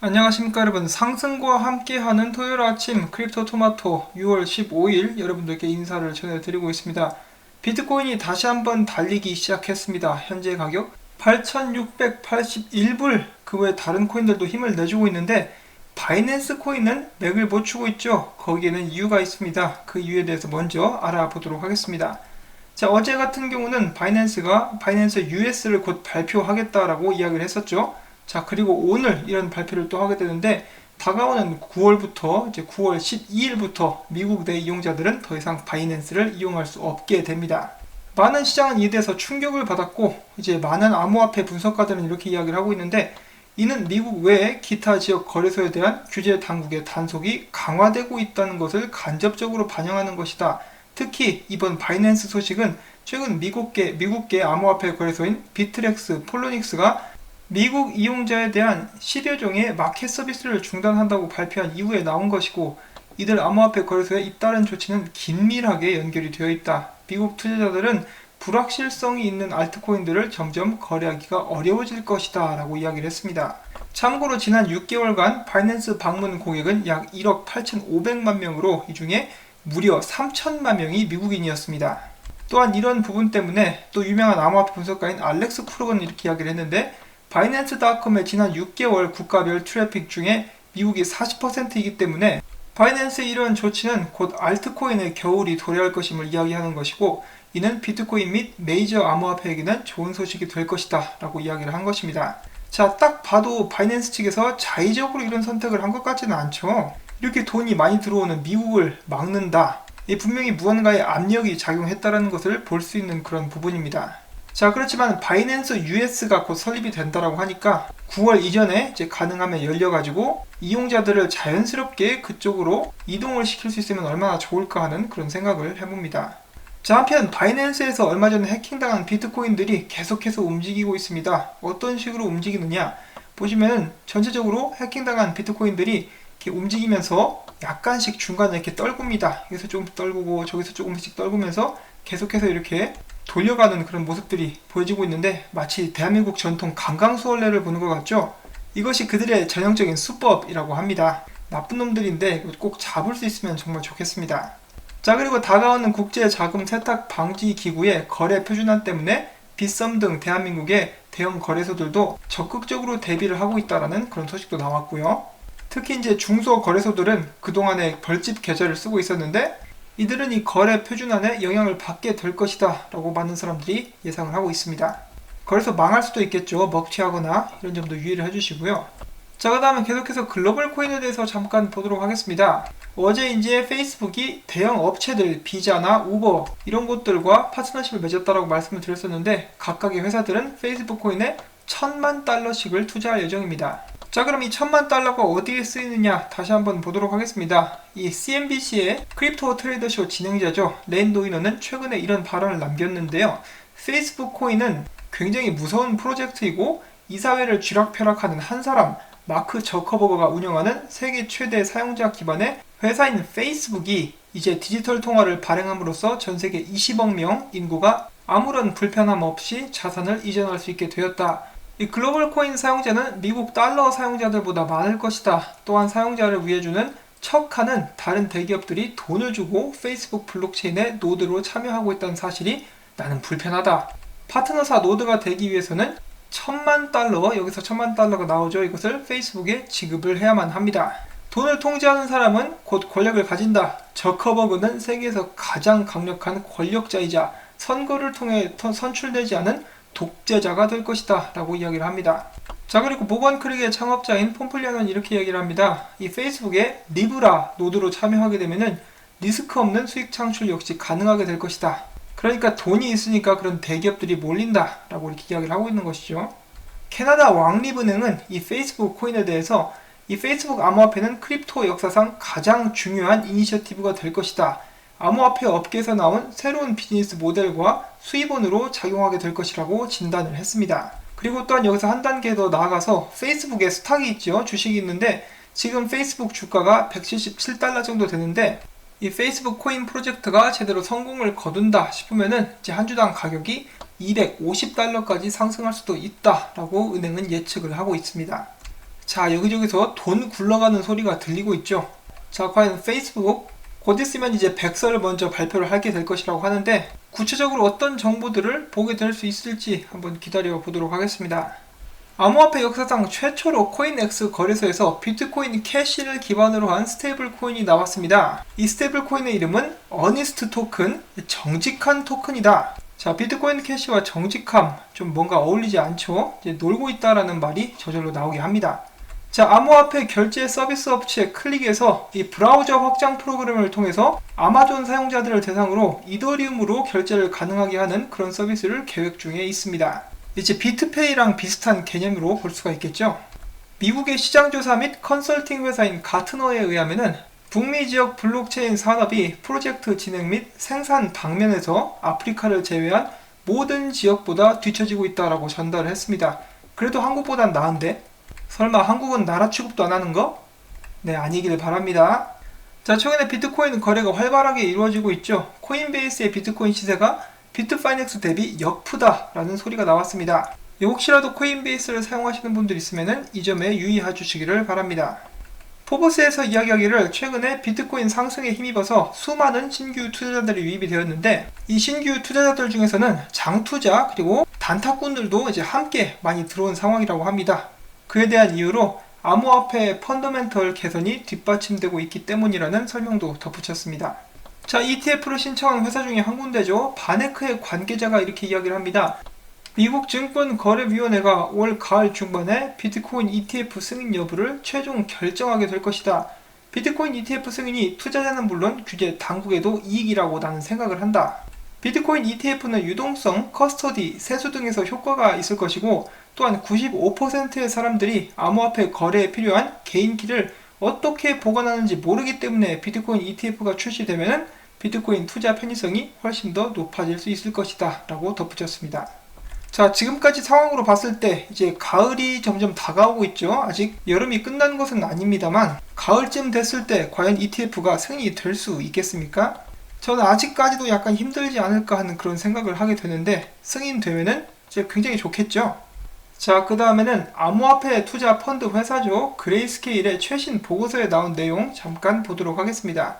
안녕하십니까 여러분. 상승과 함께하는 토요일 아침 크립토 토마토 6월 15일 여러분들께 인사를 전해드리고 있습니다. 비트코인이 다시 한번 달리기 시작했습니다. 현재 가격 8,681불. 그 외 다른 코인들도 힘을 내주고 있는데 바이낸스 코인은 맥을 못 추고 있죠. 거기에는 이유가 있습니다. 그 이유에 대해서 먼저 알아보도록 하겠습니다. 자, 어제 같은 경우는 바이낸스가 바이낸스 US를 곧 발표하겠다라고 이야기를 했었죠. 자, 그리고 오늘 이런 발표를 또 하게 되는데 다가오는 9월부터 이제 9월 12일부터 미국 내 이용자들은 더 이상 바이낸스를 이용할 수 없게 됩니다. 많은 시장은 이에 대해서 충격을 받았고 이제 많은 암호화폐 분석가들은 이렇게 이야기를 하고 있는데 이는 미국 외의 기타 지역 거래소에 대한 규제 당국의 단속이 강화되고 있다는 것을 간접적으로 반영하는 것이다. 특히 이번 바이낸스 소식은 최근 미국계 암호화폐 거래소인 비트렉스, 폴로닉스가 미국 이용자에 대한 10여 종의 마켓 서비스를 중단한다고 발표한 이후에 나온 것이고, 이들 암호화폐 거래소의 잇따른 조치는 긴밀하게 연결이 되어 있다. 미국 투자자들은 불확실성이 있는 알트코인들을 점점 거래하기가 어려워질 것이다 라고 이야기를 했습니다. 참고로 지난 6개월간 바이낸스 방문 고객은 약 1억 8,500만 명으로 이 중에 무려 3천만 명이 미국인이었습니다. 또한 이런 부분 때문에 또 유명한 암호화폐 분석가인 알렉스 크루거는 이렇게 이야기를 했는데, 바이낸스닷컴의 지난 6개월 국가별 트래픽 중에 미국이 40%이기 때문에 바이낸스의 이런 조치는 곧 알트코인의 겨울이 도래할 것임을 이야기하는 것이고, 이는 비트코인 및 메이저 암호화폐에게는 좋은 소식이 될 것이다 라고 이야기를 한 것입니다. 자, 딱 봐도 바이낸스 측에서 자의적으로 이런 선택을 한 것 같지는 않죠. 이렇게 돈이 많이 들어오는 미국을 막는다. 분명히 무언가의 압력이 작용했다는 것을 볼 수 있는 그런 부분입니다. 자, 그렇지만 바이낸스 US가 곧 설립이 된다라고 하니까 9월 이전에 이제 가능하면 열려가지고 이용자들을 자연스럽게 그쪽으로 이동을 시킬 수 있으면 얼마나 좋을까 하는 그런 생각을 해봅니다. 자, 한편 바이낸스에서 얼마 전에 해킹당한 비트코인들이 계속해서 움직이고 있습니다. 어떤 식으로 움직이느냐 보시면은 전체적으로 해킹당한 비트코인들이 이렇게 움직이면서 약간씩 중간에 이렇게 떨굽니다. 여기서 조금 떨구고 저기서 조금씩 떨구면서 계속해서 이렇게 돌려가는 그런 모습들이 보여지고 있는데 마치 대한민국 전통 강강수월래를 보는 것 같죠? 이것이 그들의 전형적인 수법이라고 합니다. 나쁜 놈들인데 꼭 잡을 수 있으면 정말 좋겠습니다. 자, 그리고 다가오는 국제자금 세탁 방지 기구의 거래 표준안 때문에 빗썸 등 대한민국의 대형 거래소들도 적극적으로 대비를 하고 있다는 그런 소식도 나왔고요. 특히 이제 중소 거래소들은 그동안에 벌집 계좌를 쓰고 있었는데 이들은 이 거래 표준안에 영향을 받게 될 것이다 라고 많은 사람들이 예상을 하고 있습니다. 거래소 망할 수도 있겠죠. 먹튀하거나 이런 점도 유의를 해주시고요. 자, 그 다음에 계속해서 글로벌 코인에 대해서 잠깐 보도록 하겠습니다. 어제 이제 페이스북이 대형 업체들 비자나 우버 이런 곳들과 파트너십을 맺었다라고 말씀을 드렸었는데 각각의 회사들은 페이스북 코인에 $10,000,000씩을 투자할 예정입니다. 자, 그럼 이 $10,000,000가 어디에 쓰이느냐 다시 한번 보도록 하겠습니다. 이 CNBC의 크립토 트레이더쇼 진행자죠. 랜 도이너는 최근에 이런 발언을 남겼는데요. 페이스북 코인은 굉장히 무서운 프로젝트이고 이사회를 쥐락펴락하는 한 사람 마크 저커버거가 운영하는 세계 최대 사용자 기반의 회사인 페이스북이 이제 디지털 통화를 발행함으로써 전 세계 20억 명 인구가 아무런 불편함 없이 자산을 이전할 수 있게 되었다. 이 글로벌 코인 사용자는 미국 달러 사용자들보다 많을 것이다. 또한 사용자를 위해 주는 척하는 다른 대기업들이 돈을 주고 페이스북 블록체인의 노드로 참여하고 있다는 사실이 나는 불편하다. 파트너사 노드가 되기 위해서는 $10,000,000, 여기서 $10,000,000가 나오죠. 이것을 페이스북에 지급을 해야만 합니다. 돈을 통제하는 사람은 곧 권력을 가진다. 저커버그는 세계에서 가장 강력한 권력자이자 선거를 통해 선출되지 않은 독재자가 될 것이다 라고 이야기를 합니다. 자, 그리고 모건 크릭의 창업자인 폼플리아는 이렇게 이야기를 합니다. 이 페이스북에 리브라 노드로 참여하게 되면은 리스크 없는 수익 창출 역시 가능하게 될 것이다. 그러니까 돈이 있으니까 그런 대기업들이 몰린다 라고 이렇게 이야기를 하고 있는 것이죠. 캐나다 왕립은행은 이 페이스북 코인에 대해서 이 페이스북 암호화폐는 크립토 역사상 가장 중요한 이니셔티브가 될 것이다. 암호화폐 업계에서 나온 새로운 비즈니스 모델과 수입원으로 작용하게 될 것이라고 진단을 했습니다. 그리고 또한 여기서 한 단계 더 나아가서 페이스북에 스탁이 있죠. 주식이 있는데 지금 페이스북 주가가 $177 정도 되는데 이 페이스북 코인 프로젝트가 제대로 성공을 거둔다 싶으면은 이제 한 주당 가격이 $250까지 상승할 수도 있다라고 은행은 예측을 하고 있습니다. 자, 여기저기서 돈 굴러가는 소리가 들리고 있죠. 자, 과연 페이스북 곧 있으면 이제 백서를 먼저 발표를 하게 될 것이라고 하는데 구체적으로 어떤 정보들을 보게 될 수 있을지 한번 기다려 보도록 하겠습니다. 암호화폐 역사상 최초로 코인엑스 거래소에서 비트코인 캐시를 기반으로 한 스테이블 코인이 나왔습니다. 이 스테이블 코인의 이름은 어니스트 토큰, 정직한 토큰이다. 자, 비트코인 캐시와 정직함 좀 뭔가 어울리지 않죠? 이제 놀고 있다라는 말이 저절로 나오게 합니다. 자, 암호화폐 결제 서비스 업체 클릭에서 이 브라우저 확장 프로그램을 통해서 아마존 사용자들을 대상으로 이더리움으로 결제를 가능하게 하는 그런 서비스를 계획 중에 있습니다. 이제 비트페이랑 비슷한 개념으로 볼 수가 있겠죠. 미국의 시장조사 및 컨설팅 회사인 가트너에 의하면은 북미 지역 블록체인 산업이 프로젝트 진행 및 생산 방면에서 아프리카를 제외한 모든 지역보다 뒤처지고 있다라고 전달을 했습니다. 그래도 한국보단 나은데? 설마 한국은 나라 취급도 안 하는 거? 네, 아니길 바랍니다. 자, 최근에 비트코인 거래가 활발하게 이루어지고 있죠. 코인베이스의 비트코인 시세가 비트파이넥스 대비 역프다라는 소리가 나왔습니다. 혹시라도 코인베이스를 사용하시는 분들 있으면 이 점에 유의해 주시기를 바랍니다. 포브스에서 이야기하기를 최근에 비트코인 상승에 힘입어서 수많은 신규 투자자들이 유입이 되었는데 이 신규 투자자들 중에서는 장투자 그리고 단타꾼들도 이제 함께 많이 들어온 상황이라고 합니다. 그에 대한 이유로 암호화폐 펀더멘털 개선이 뒷받침되고 있기 때문이라는 설명도 덧붙였습니다. 자, ETF를 신청한 회사 중에 한 군데죠. 바네크의 관계자가 이렇게 이야기를 합니다. 미국 증권거래위원회가 올 가을 중반에 비트코인 ETF 승인 여부를 최종 결정하게 될 것이다. 비트코인 ETF 승인이 투자자는 물론 규제 당국에도 이익이라고 나는 생각을 한다. 비트코인 ETF는 유동성, 커스터디, 세수 등에서 효과가 있을 것이고 또한 95%의 사람들이 암호화폐 거래에 필요한 개인키를 어떻게 보관하는지 모르기 때문에 비트코인 ETF가 출시되면 비트코인 투자 편의성이 훨씬 더 높아질 수 있을 것이다 라고 덧붙였습니다. 자, 지금까지 상황으로 봤을 때 이제 가을이 점점 다가오고 있죠. 아직 여름이 끝난 것은 아닙니다만 가을쯤 됐을 때 과연 ETF가 승인이 될 수 있겠습니까? 저는 아직까지도 약간 힘들지 않을까 하는 그런 생각을 하게 되는데 승인되면은 이제 굉장히 좋겠죠. 자, 그 다음에는 암호화폐 투자 펀드 회사죠. 그레이스케일의 최신 보고서에 나온 내용 잠깐 보도록 하겠습니다.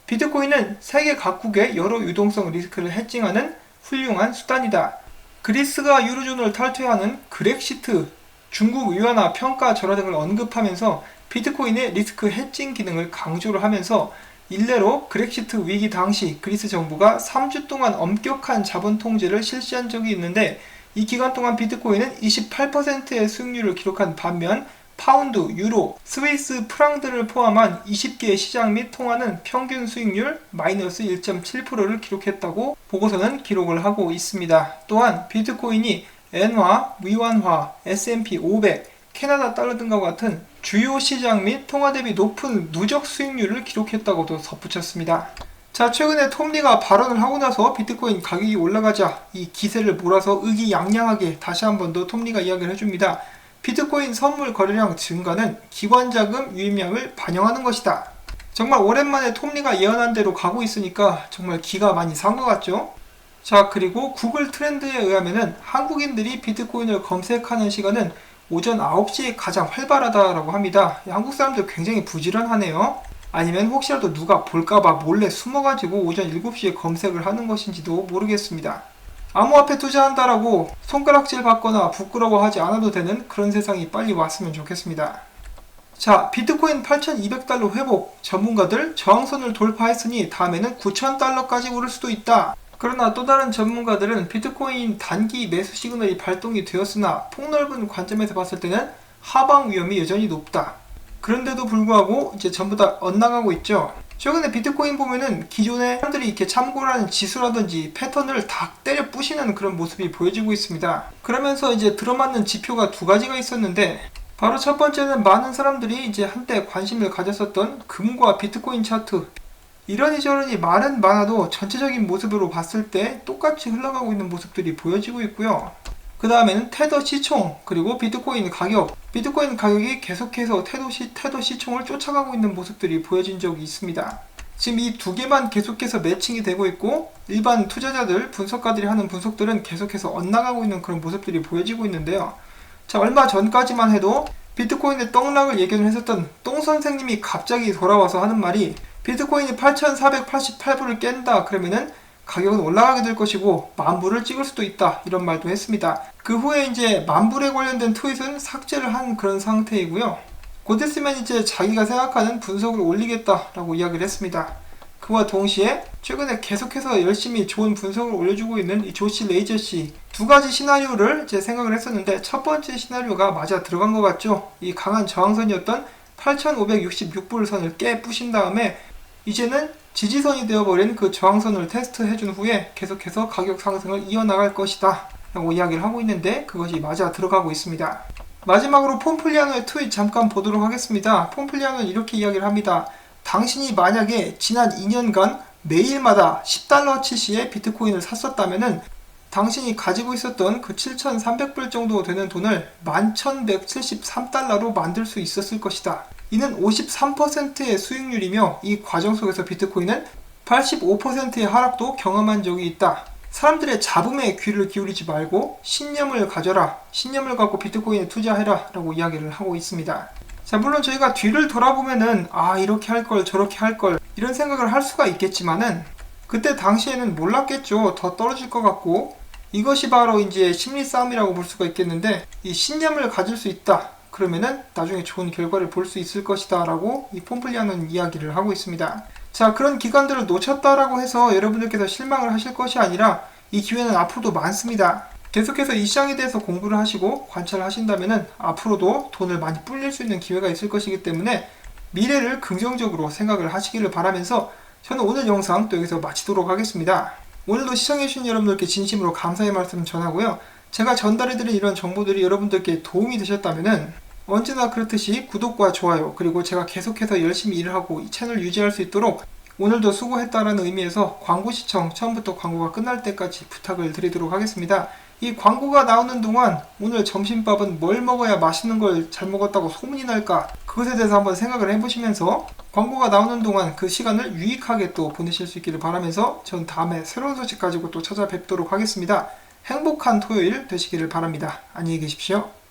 비트코인은 세계 각국의 여러 유동성 리스크를 해칭하는 훌륭한 수단이다. 그리스가 유로존을 탈퇴하는 그렉시트, 중국 위안화 평가 절하 등을 언급하면서 비트코인의 리스크 해칭 기능을 강조를 하면서 일례로 그렉시트 위기 당시 그리스 정부가 3주 동안 엄격한 자본 통제를 실시한 적이 있는데 이 기간 동안 비트코인은 28%의 수익률을 기록한 반면 파운드, 유로, 스위스 프랑 등을 포함한 20개의 시장 및 통화는 평균 수익률 마이너스 1.7%를 기록했다고 보고서는 기록을 하고 있습니다. 또한 비트코인이 엔화, 위안화, S&P 500, 캐나다 달러 등과 같은 주요 시장 및 통화 대비 높은 누적 수익률을 기록했다고도 덧붙였습니다. 자, 최근에 톰리가 발언을 하고 나서 비트코인 가격이 올라가자 이 기세를 몰아서 의기양양하게 다시 한 번 더 톰리가 이야기를 해줍니다. 비트코인 선물 거래량 증가는 기관자금 유입량을 반영하는 것이다. 정말 오랜만에 톰리가 예언한 대로 가고 있으니까 정말 기가 많이 산 것 같죠? 자, 그리고 구글 트렌드에 의하면은 한국인들이 비트코인을 검색하는 시간은 오전 9시에 가장 활발하다라고 합니다. 한국 사람들 굉장히 부지런하네요. 아니면 혹시라도 누가 볼까봐 몰래 숨어가지고 오전 7시에 검색을 하는 것인지도 모르겠습니다. 암호화폐 투자한다라고 손가락질 받거나 부끄러워하지 않아도 되는 그런 세상이 빨리 왔으면 좋겠습니다. 자, 비트코인 8,200달러 회복. 전문가들 저항선을 돌파했으니 다음에는 9,000달러까지 오를 수도 있다. 그러나 또 다른 전문가들은 비트코인 단기 매수 시그널이 발동이 되었으나 폭넓은 관점에서 봤을 때는 하방 위험이 여전히 높다. 그런데도 불구하고 이제 전부 다 엇나가고 있죠. 최근에 비트코인 보면은 기존에 사람들이 이렇게 참고를 하는 지수라든지 패턴을 다 때려 부시는 그런 모습이 보여지고 있습니다. 그러면서 이제 들어맞는 지표가 두 가지가 있었는데 바로 첫 번째는 많은 사람들이 이제 한때 관심을 가졌었던 금과 비트코인 차트. 이러니 저러니 말은 많아도 전체적인 모습으로 봤을 때 똑같이 흘러가고 있는 모습들이 보여지고 있고요. 그 다음에는 테더 시총, 그리고 비트코인 가격. 비트코인 가격이 계속해서 테더 시총을 쫓아가고 있는 모습들이 보여진 적이 있습니다. 지금 이 두 개만 계속해서 매칭이 되고 있고 일반 투자자들, 분석가들이 하는 분석들은 계속해서 엇나가고 있는 그런 모습들이 보여지고 있는데요. 자, 얼마 전까지만 해도 비트코인의 떡락을 예견을 했었던 똥 선생님이 갑자기 돌아와서 하는 말이 비트코인이 8,488불을 깬다 그러면은 가격은 올라가게 될 것이고 만불을 찍을 수도 있다 이런 말도 했습니다. 그 후에 이제 만불에 관련된 트윗은 삭제를 한 그런 상태이고요. 곧 있으면 이제 자기가 생각하는 분석을 올리겠다라고 이야기를 했습니다. 그와 동시에 최근에 계속해서 열심히 좋은 분석을 올려주고 있는 이 조시 레이저씨 두 가지 시나리오를 이제 생각을 했었는데 첫 번째 시나리오가 맞아 들어간 것 같죠. 이 강한 저항선이었던 8,566불 선을 깨 부신 다음에 이제는 지지선이 되어버린 그 저항선을 테스트해준 후에 계속해서 가격 상승을 이어나갈 것이다 라고 이야기를 하고 있는데 그것이 맞아 들어가고 있습니다. 마지막으로 폼플리아노의 트윗 잠깐 보도록 하겠습니다. 폼플리아노는 이렇게 이야기를 합니다. 당신이 만약에 지난 2년간 매일마다 10달러치시의 비트코인을 샀었다면은 당신이 가지고 있었던 그 7,300불 정도 되는 돈을 11,173달러로 만들 수 있었을 것이다. 이는 53%의 수익률이며 이 과정 속에서 비트코인은 85%의 하락도 경험한 적이 있다. 사람들의 잡음에 귀를 기울이지 말고 신념을 가져라. 신념을 갖고 비트코인에 투자해라 라고 이야기를 하고 있습니다. 자, 물론 저희가 뒤를 돌아보면은 이렇게 할 걸 저렇게 할 걸 이런 생각을 할 수가 있겠지만은 그때 당시에는 몰랐겠죠. 더 떨어질 것 같고 이것이 바로 이제 심리 싸움이라고 볼 수가 있겠는데 이 신념을 가질 수 있다. 그러면은 나중에 좋은 결과를 볼 수 있을 것이다 라고 이 폼플리아노는 이야기를 하고 있습니다. 자, 그런 기간들을 놓쳤다라고 해서 여러분들께서 실망을 하실 것이 아니라 이 기회는 앞으로도 많습니다. 계속해서 이 시장에 대해서 공부를 하시고 관찰을 하신다면 앞으로도 돈을 많이 불릴 수 있는 기회가 있을 것이기 때문에 미래를 긍정적으로 생각을 하시기를 바라면서 저는 오늘 영상 또 여기서 마치도록 하겠습니다. 오늘도 시청해주신 여러분들께 진심으로 감사의 말씀 전하고요. 제가 전달해드린 이런 정보들이 여러분들께 도움이 되셨다면 언제나 그렇듯이 구독과 좋아요 그리고 제가 계속해서 열심히 일을 하고 이 채널을 유지할 수 있도록 오늘도 수고했다라는 의미에서 광고 시청 처음부터 광고가 끝날 때까지 부탁을 드리도록 하겠습니다. 이 광고가 나오는 동안 오늘 점심밥은 뭘 먹어야 맛있는 걸 잘 먹었다고 소문이 날까 그것에 대해서 한번 생각을 해보시면서 광고가 나오는 동안 그 시간을 유익하게 또 보내실 수 있기를 바라면서 전 다음에 새로운 소식 가지고 또 찾아뵙도록 하겠습니다. 행복한 토요일 되시기를 바랍니다. 안녕히 계십시오.